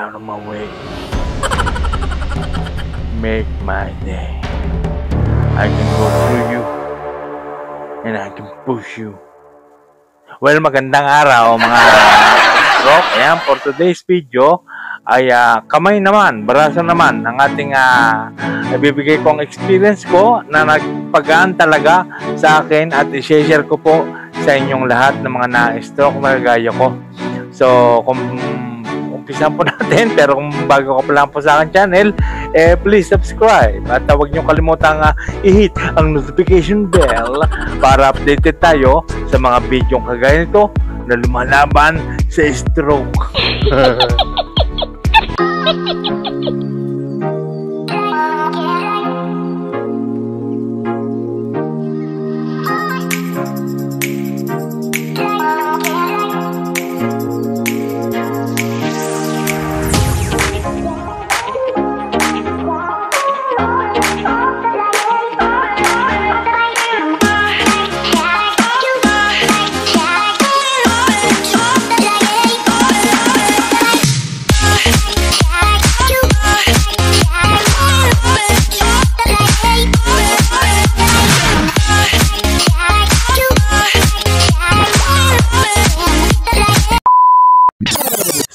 out of my way. Make my day. I can go through you and I can push you. Well, magandang araw mga rock. Ayan, for today's video ay kamay naman, braso naman ang ating ibibigay kong experience ko na nagpagaan talaga sa akin at i-share ko po sa inyong lahat ng mga na-stroke na gaya ko. So, kung umpisan po natin, pero kung bago ka pa lang po sa akin channel, please subscribe at huwag niyo kalimutang i-hit ang notification bell para updated tayo sa mga video kagaya nito na lumalaban sa stroke.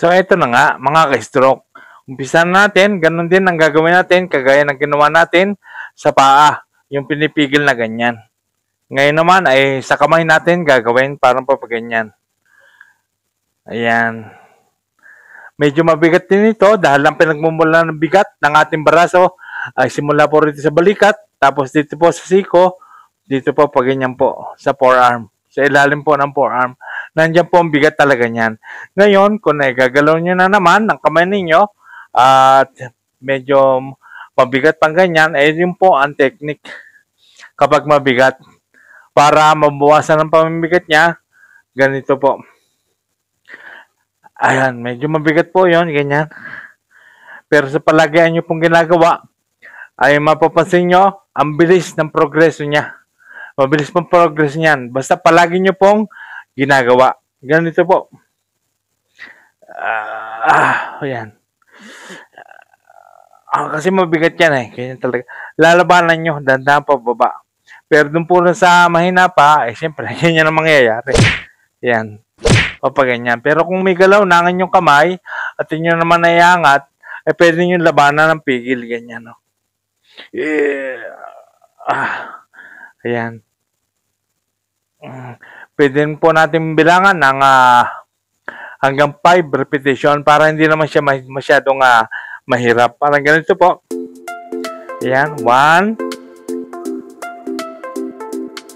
So, ito na nga, mga ka-stroke. Umpisan natin, ganun din ang gagawin natin, kagaya ng ginawa natin sa paa, yung pinipigil na ganyan. Ngayon naman ay sa kamay natin gagawin parang papaganyan. Ayan. Medyo mabigat din ito dahil ang pinagmumula ng bigat ng ating braso ay simula po rito sa balikat, tapos dito po sa siko, dito po paganyan po sa forearm. Sa ilalim po ng forearm. Nandiyan po ang bigat talaga niyan. Ngayon, kung nagagalaw nyo na naman ang kamay ninyo at medyo mabigat pang ganyan, ay yun po ang technique kapag mabigat. Para mabawasan ang pamimigat niya, ganito po. Ayan, medyo mabigat po yun, ganyan. Pero sa palagian nyo pong ginagawa, ay mapapansin nyo ang bilis ng progreso niya. Mabilis pong progress niyan. Basta palagi nyo pong ginagawa. Ganito po. Ayan. Kasi mabigat yan eh. Kaya talaga. Lalabanan nyo. Dandahan pa baba. Pero dun po sa mahina pa, siyempre, yan ang mangyayari. Yan. Papaganyan. Pero kung may galaw na ang inyong kamay, at inyo naman naiangat, pwede nyo labanan ng pigil. Ganyan. No? Ayan. Pwede po natin bilangan ng hanggang 5 repetition para hindi naman siya masyadong mahirap. Parang ganito po. Ayan. 1,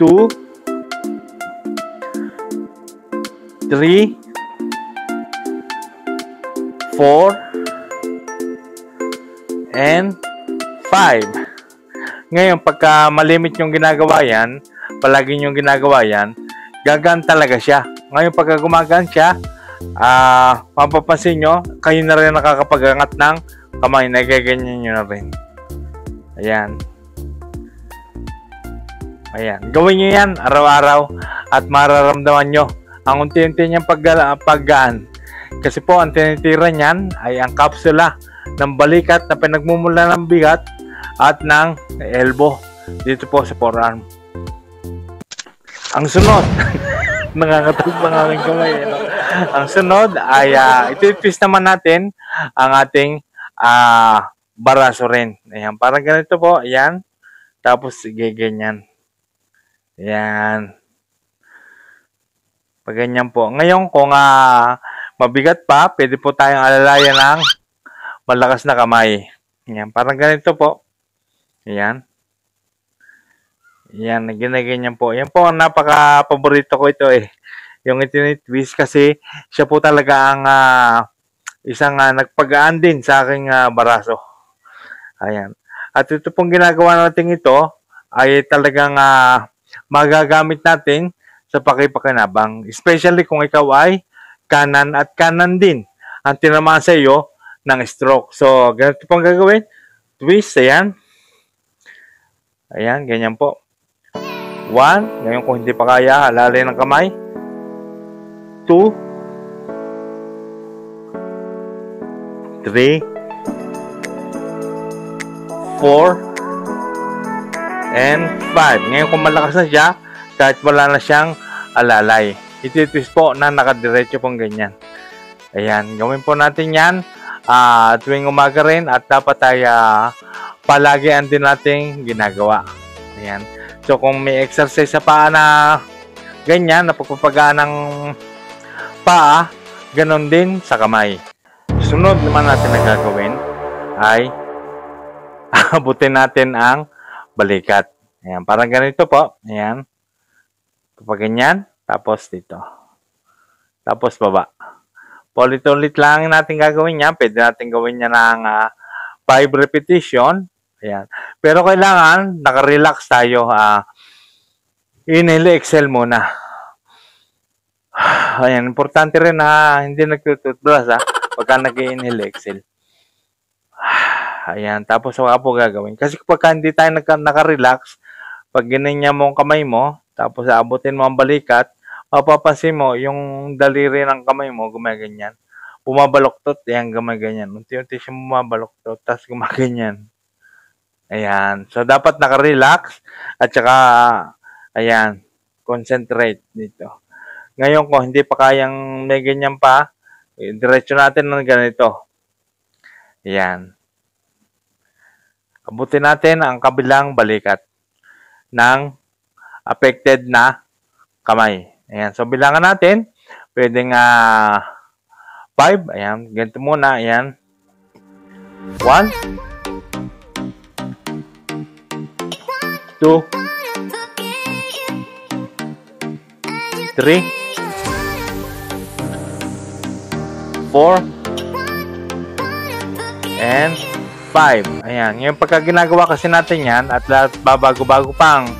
2, 3, 4, and 5. Ngayon, pagka malimit yung ginagawa yan, palagi yung ginagawa yan, gagaan talaga siya. Ngayon, pagka gumagaan siya, mapapansin nyo, kayo na rin nakakapagangat ng kamay, nagaganyan nyo na rin. Ayan. Ayan. Gawin nyo yan araw-araw at mararamdaman nyo ang unti-unti niyang paggaan. Kasi po, ang tinitira niyan ay ang kapsula ng balikat na pinagmumula ng bigat at ng elbow dito po sa forearm. Ang sunod, nangangatog mga aking kamay. No? Ang sunod ay iti-twist naman natin ang ating baraso rin. Ayan, parang ganito po. Ayan. Tapos, ganyan. Ayan. Pag ganyan po. Ngayon, kung mabigat pa, pwede po tayong alalayan ng malakas na kamay. Ayan, parang ganito po. Ayan. Yan, ginaganyan po. Yan po ang napaka-paborito ko ito eh. Yung itinitwist kasi siya po talaga ang isang nagpagaan din sa aking baraso. Ayan. At ito pong ginagawa natin ito ay talagang magagamit natin sa pakipakinabang. Especially kung ikaw ay kanan at kanan din ang tinamaan sa iyo ng stroke. So, ganito pong gagawin. Twist, ayan. Ayan, ganyan po. 1, ngayon kung hindi pa kaya, halalay ng kamay. 2, 3, 4, and 5. Ngayon kung malakas na siya, kahit wala na siyang alalay, iti-twist po na nakadiretso pong ganyan. Ayan, gawin po natin yan tuwing umaga rin at dapat ay palagi ang din nating ginagawa. Ayan. So kung may exercise sa paa na ganyan, na pagpapagaan ng paa, ganon din sa kamay. Sunod naman natin na gagawin ay abutin natin ang balikat. Ayan, parang ganito po. Ayan. Kapag ganyan, tapos dito. Tapos baba. Ulit-ulit lang natin gagawin yan. Pwede natin gawin yan ng 5 repetition. Ayan. Pero kailangan, nakarelax tayo. Inhale, exhale muna. Ayan, importante rin na hindi nagtututbrush pagka nag-inhale, exhale. Ayan, tapos wala po gagawin. Kasi kapag hindi tayo nakarelax, pag ganyan mo ang kamay mo, tapos aabutin mo ang balikat, mapapansin mo, yung daliri ng kamay mo, gumaganyan. Bumabaloktot, yan, gumaganyan. Unti-unti siya bumabaloktot, tapos gumaganyan. Ayan. So, dapat nakarelax, at saka, ayan, concentrate dito. Ngayon, kung hindi pa kayang may ganyan pa, diretso natin ng ganito. Ayan. Abutin natin ang kabilang balikat ng affected na kamay. Ayan. So, bilangan natin. Pwedeng 5. Ayan. Ganito muna. Ayan. 1, 2, 3, 4, and 5. Ayan. Yung pagka ginagawa kasi natin yan at babago-bago pang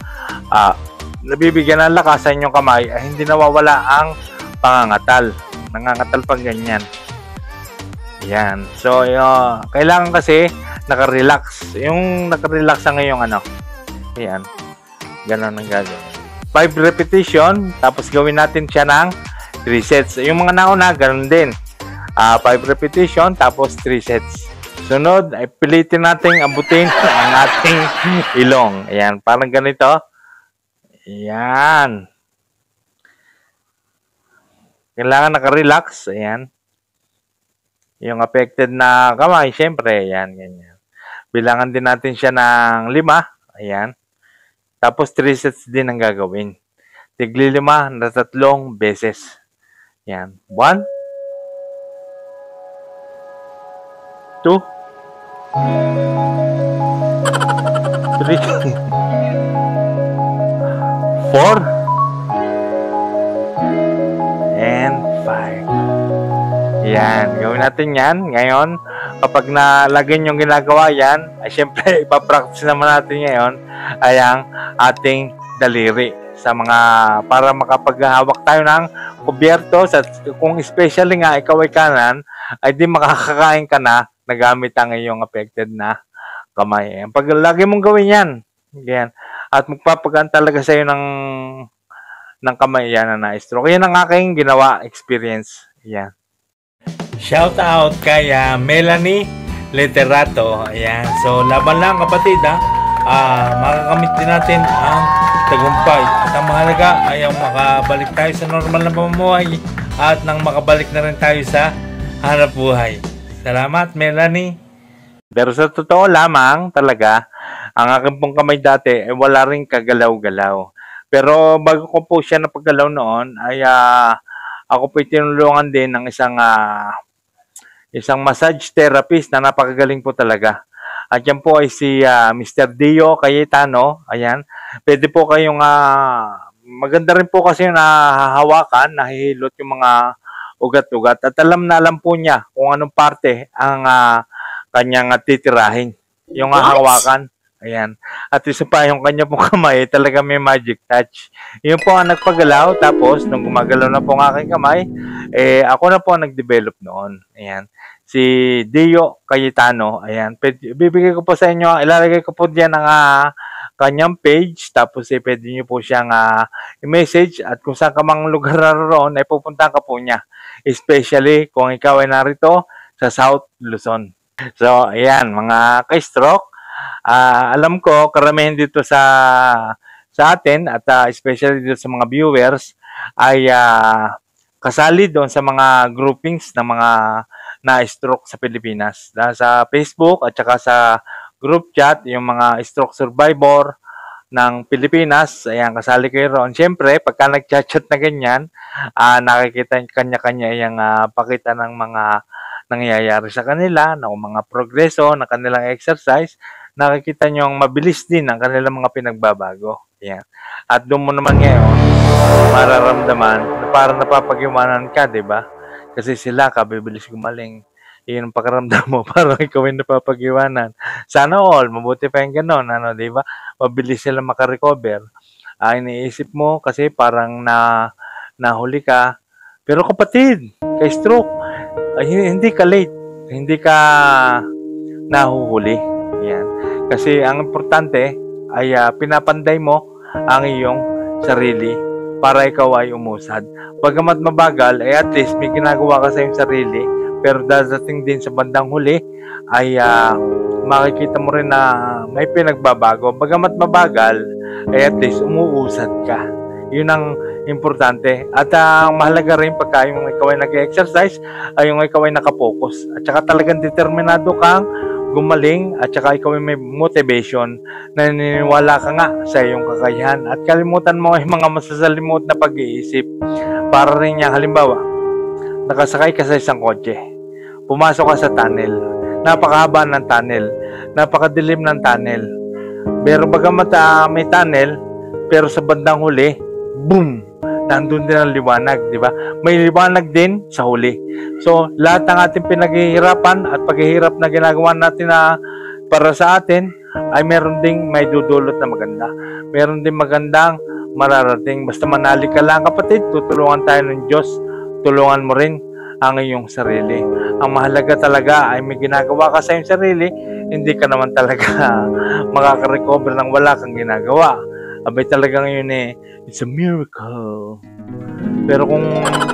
nabibigyan ng lakas sa inyong kamay, ay hindi nawawala ang pangangatal. Nangangatal pang ganyan. Ayan. So, kailangan kasi nakarelax. Yung nakarelax ang ngayong ayan. Ganon ang gagawin. 5 repetition, tapos gawin natin siya ng 3 sets. Yung mga nauna, ganon din. 5 repetition, tapos 3 sets. Sunod, ay pilitin nating abutin ang ating ilong. Ayan, parang ganito. Ayan. Kailangan nakarelax. Ayan. Yung affected na kamay, syempre, ayan, ganyan. Bilangan din natin siya ng 5. Ayan. Tapos 3 sets din ang gagawin. Tigli 5 na 3 beses. Ayan. 1, 2, 3, 4, and 5. Yan. Gawin natin yan. Ngayon, kapag nalagyan yung ginagawa yan, ay syempre, ipapractice naman natin ngayon ay ang ating daliri sa mga, para makapaghawak tayo ng kubyerto. Kung especially nga, ikaw ay kanan, ay di makakakain ka na nagamit ang iyong affected na kamay. Pag lagi mong gawin yan, yan, at magpapagaan talaga sa iyo ng kamay yan na na-stroke. Yan ang aking ginawa experience. Yan. Shout out kay Melanie Literato. Ayan. So, laban lang kapatid makakamit din natin ang tagumpay. At ang mahalaga ay ang makabalik tayo sa normal na pamumuhay at nang makabalik na rin tayo sa hanap buhay. Salamat, Melanie. Pero sa totoo lamang talaga, ang aking pong kamay dati ay wala rin kagalaw-galaw. Pero bago ko po siya napaggalaw noon, ay ako po tinulungan din ng isang massage therapist na napakagaling po talaga. At yan po ay si Mr. Dio Cayetano. Ayan. Pwede po kayong maganda rin po kasi yung nahahawakan, nahihilot yung mga ugat-ugat. At alam na alam po niya kung anong parte ang kanyang titirahin. Yung hahawakan. Ayan. At isa pa, yung kanya pong kamay, talaga may magic touch. Yun po ang nagpagalaw. Tapos, nung gumagalaw na po ang aking kamay, ako na po ang nag-develop noon. Ayan. Si Dio Cayetano. Ayan. Bibigay ko po sa inyo, ilalagay ko po diyan ang kanyang page. Tapos, pwede nyo po siyang i-message. At kung saan ka mang lugar naroon, ay pupunta ka po niya. Especially, kung ikaw ay narito sa South Luzon. So, ayan, mga ka-stroke, alam ko, karamihan dito sa atin at especially dito sa mga viewers ay kasali doon sa mga groupings ng mga na-stroke sa Pilipinas. Sa Facebook at saka sa group chat, yung mga stroke survivor ng Pilipinas, ayan, kasali kayo roon. Siyempre, pagka nag-chat na ganyan, nakikita kanya-kanya yung pakita ng mga nangyayari sa kanila, ng mga progreso ng kanilang exercise, nakikita nyo ang mabilis din ang kanilang mga pinagbabago. Ayan. At doon mo naman ngayon, mararamdaman na parang napapag-iwanan ka, di ba? Kasi sila kabibilis gumaling. Yun ang pakiramdam mo, parang ikaw ay napapag-iwanan. Sana all, mabuti pa yung ganon, di ba? Mabilis sila makarecover. Iniisip mo kasi parang nahuli ka. Pero kapatid, kay stroke, hindi ka late, hindi ka nahuhuli. Yan. Kasi ang importante ay pinapanday mo ang iyong sarili para ikaw ay umusad. Bagamat mabagal, ay at least may ginagawa ka sa iyong sarili, pero dadating din sa bandang huli ay makikita mo rin na may pinagbabago. Bagamat mabagal, ay at least umuusad ka. Yun ang importante. At ang mahalaga rin pagka yung ikaw ay nag-exercise, ay yung ikaw ay nakapokus. At saka talagang determinado kang gumaling at saka ikaw ay may motivation, naniniwala ka nga sa iyong kakayahan at kalimutan mo yung mga masasalimot na pag-iisip. Para rin niya, halimbawa, nakasakay ka sa isang kotse, pumasok ka sa tunnel, napakahaba ng tunnel, napakadilim ng tunnel, pero bagamat may tunnel, pero sa bandang huli, boom! Nandun din ang liwanag, di ba? May liwanag din sa huli. So, lahat ng ating pinaghihirapan at paghihirap na ginagawa natin na para sa atin, ay meron ding may dudulot na maganda. Meron din magandang mararating. Basta manali ka lang, kapatid, tutulungan tayo ng Diyos. Tulungan mo rin ang iyong sarili. Ang mahalaga talaga ay may ginagawa ka sa iyong sarili, hindi ka naman talaga makaka-recover ng wala kang ginagawa. Abay talagang yun it's a miracle. Pero kung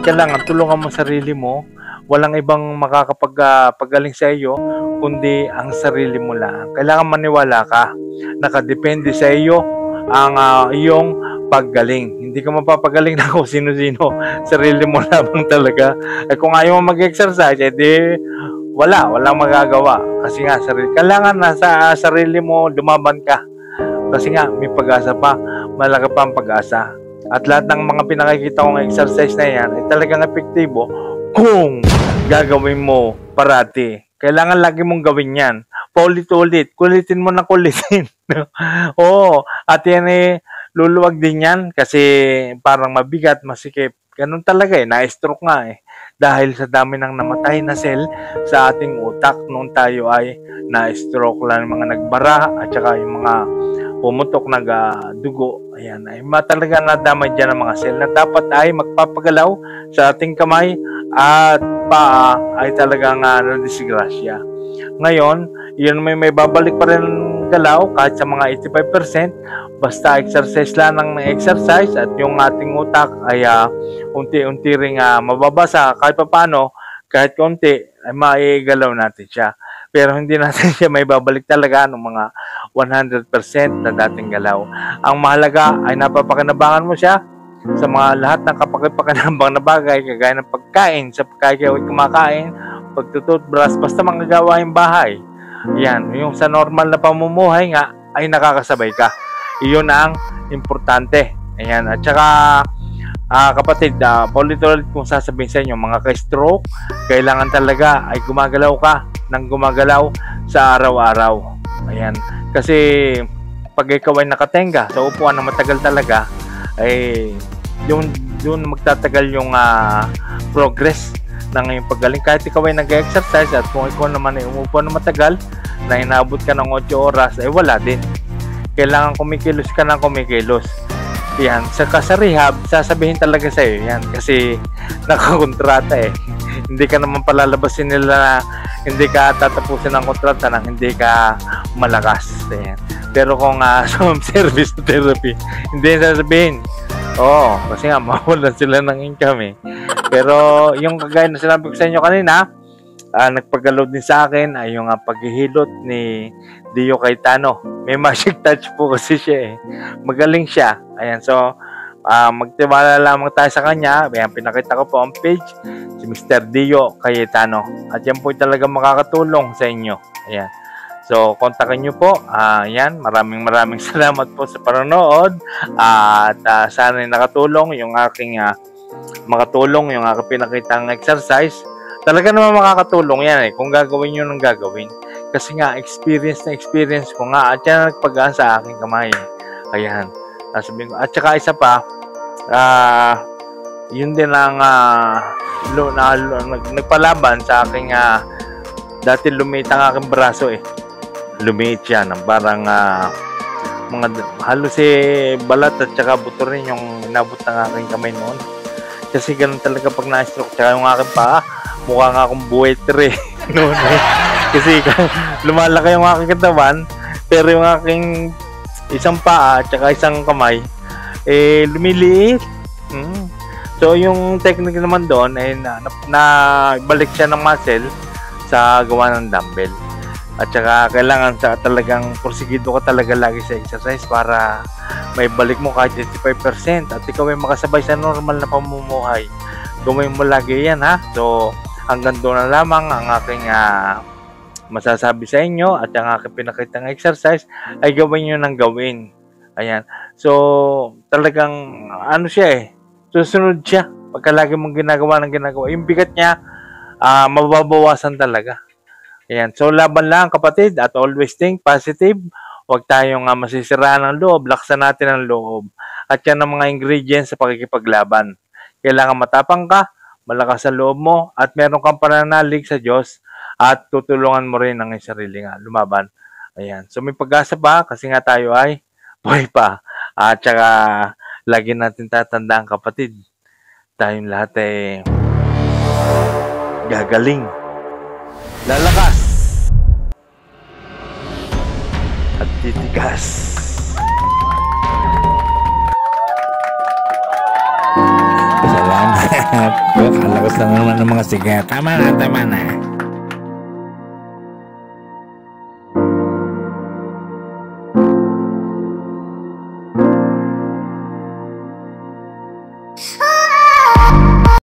kailangan tulungan mo sarili mo, walang ibang makakapagaling sa iyo kundi ang sarili mo lang. Kailangan maniwala ka. Nakadepende sa iyo ang iyong paggaling. Hindi ka mapapagaling na kung sino-sino. Sarili mo lamang talaga. At kung ayaw mo mag-exercise, edi walang magagawa. Kasi nga, kailangan nasa sarili mo, lumaban ka. Kasi nga, may pag-asa pa. Malaki pa ang pag-asa. At lahat ng mga pinakikita kong exercise na yan ay talagang epektibo kung gagawin mo parati. Kailangan lagi mong gawin yan. Paulit-ulit. Kulitin mo na kulitin. Oo. At yan luluwag din yan kasi parang mabigat, masikip. Ganun talaga na-stroke nga Dahil sa dami ng namatay na cell sa ating utak noong tayo ay na-stroke lang mga nagbara at saka yung mga pumutok dugo. Ayan, ay talaga nadamay dyan ang mga cell na dapat ay magpapagalaw sa ating kamay at paa ay talagang nadisgrasya. Ngayon, yun may babalik pa rin galaw kahit sa mga 85%. Basta exercise lang ng exercise at yung ating utak ay unti-unti ring mababasa kahit paano, kahit konti ay maigalaw natin siya. Pero hindi natin siya may babalik talaga ng mga 100% na dating galaw. Ang mahalaga ay napapakinabangan mo siya sa mga lahat ng kapag-pakinabang na bagay kagaya ng pagkain, sa pagkain kumakain, pagtututbrush, basta mga gawaing bahay. Yan, yung sa normal na pamumuhay nga ay nakakasabay ka. Iyon ang importante. Ayan, at saka kapatid, paulit-ulit kung sasabihin sa inyo, mga ka-stroke, kailangan talaga ay gumagalaw ka ng gumagalaw sa araw-araw. Ayan, kasi pag ikaw ay nakatenga sa upuan na matagal talaga, ay doon magtatagal yung progress ng iyong paggaling. Kahit ikaw ay nag-exercise at kung ikaw naman ay umupo na matagal, na inaabot ka ng 8 oras, ay wala din. Kailangan kumikilos ka ng kumikilos. Yan, sa rehab, sasabihin talaga sa iyo yan kasi nakakontrata Hindi ka naman palalabasin nila na hindi ka tatapusin ng kontrata nang hindi ka malakas. Yan. Pero kung some service therapy, hindi sasabihin. Kasi nga mawalan sila ng income Pero yung kagaya na sinabi ko sa inyo kanina, nagpagalaw din sa akin ay yung paghihilot ni Dio Cayetano. May magic touch po kasi siya eh. Magaling siya. Ayan, so magtiwala lamang tayo sa kanya. Ayan, pinakita ko po ang page, si Mr. Dio Cayetano. At yan po talaga makakatulong sa inyo. Ayan. So, kontakin nyo po. Ayan, maraming salamat po sa panonood. At sana nakatulong yung aking makatulong yung aking pinakitang exercise. Talaga naman makakatulong yan eh kung gagawin nyo ng gagawin. Kasi nga, experience ko nga at yan nagpagaan sa aking kamay. Ayan. Sabihin ko. At saka isa pa, yun din ang nagpalaban sa aking dati lumiit ang aking braso eh. Lumiit siya ng parang mga halos balat at saka buto rin yung inabot ng aking kamay noon. Kasi ganun talaga pag na-stroke. Tsaka yung aking paa, mukha nga akong buwetre noon eh. Kasi lumalaki yung aking katawan, pero yung aking isang paa at saka isang kamay, lumiliit. So yung technique naman doon ay balik siya ng muscle sa gawa ng dumbbell. At saka kailangan talagang porsigido ka talaga lagi sa exercise para may balik mo kahit 85% at ikaw ay makasabay sa normal na pamumuhay. Gawin mo lagi yan ha. So hanggang doon na lamang ang aking masasabi sa inyo at ang aking pinakitang exercise ay gawin nyo ng gawin. Ayan. So talagang siya eh. Susunod siya. Pagka lagi mong ginagawa. Yung bigat niya mababawasan talaga. Ayan. So, laban lang kapatid at always think positive. Huwag tayong masisiraan ng loob. Laksan natin ang loob. At yan ang mga ingredients sa pakikipaglaban. Kailangan matapang ka, malakas sa loob mo, at meron kang pananalig sa Diyos at tutulungan mo rin ang sarili lumaban. Ayan. So, may pag-asa pa kasi nga tayo ay buhay pa. At saka, lagi natin tatandaan kapatid. Tayong lahat ay gagaling. Lalakas at titigas. Salamat. Kalakas lang naman ng mga siga. Tama na.